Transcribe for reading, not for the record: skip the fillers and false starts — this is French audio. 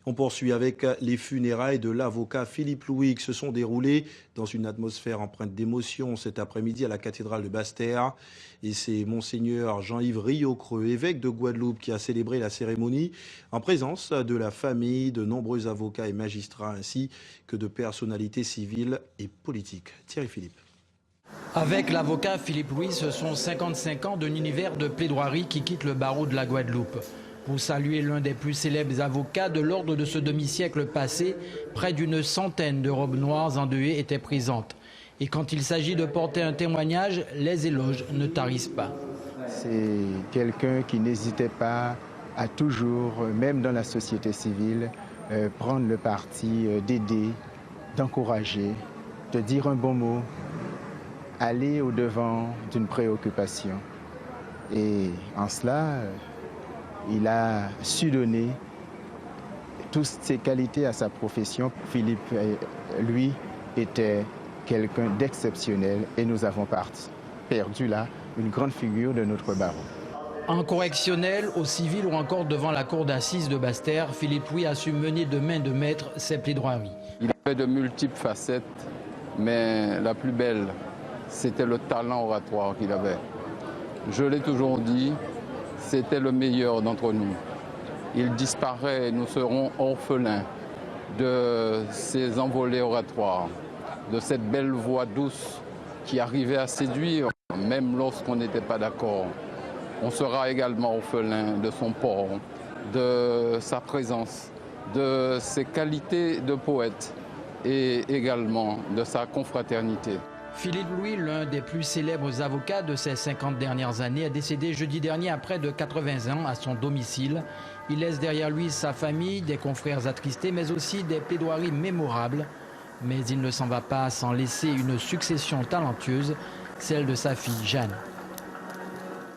On poursuit avec les funérailles de l'avocat Philippe Louis qui se sont déroulées dans une atmosphère empreinte d'émotion cet après-midi à la cathédrale de Basse-Terre. Et c'est Monseigneur Jean-Yves Riocreux, évêque de Guadeloupe, qui a célébré la cérémonie en présence de la famille, de nombreux avocats et magistrats ainsi que de personnalités civiles et politiques. Thierry Philippe. Avec l'avocat Philippe Louis, ce sont 55 ans d'un univers de plaidoirie qui quitte le barreau de la Guadeloupe. Pour saluer l'un des plus célèbres avocats de l'ordre de ce demi-siècle passé, près d'une centaine de robes noires endeuillées étaient présentes. Et quand il s'agit de porter un témoignage, les éloges ne tarissent pas. C'est quelqu'un qui n'hésitait pas à toujours, même dans la société civile, prendre le parti d'aider, d'encourager, de dire un bon mot, aller au-devant d'une préoccupation. Et en cela, il a su donner toutes ses qualités à sa profession. Philippe, lui, était quelqu'un d'exceptionnel et nous avons perdu là une grande figure de notre barreau. En correctionnel, au civil ou encore devant la cour d'assises de Basse-Terre, Philippe Louis a su mener de main de maître ses plaidoiries. Il avait de multiples facettes, mais la plus belle, c'était le talent oratoire qu'il avait. Je l'ai toujours dit, c'était le meilleur d'entre nous. Il disparaît, nous serons orphelins de ses envolées oratoires, de cette belle voix douce qui arrivait à séduire, même lorsqu'on n'était pas d'accord. On sera également orphelin de son port, de sa présence, de ses qualités de poète et également de sa confraternité. Philippe Louis, l'un des plus célèbres avocats de ces 50 dernières années, est décédé jeudi dernier à près de 80 ans à son domicile. Il laisse derrière lui sa famille, des confrères attristés, mais aussi des plaidoiries mémorables. Mais il ne s'en va pas sans laisser une succession talentueuse, celle de sa fille Jeanne.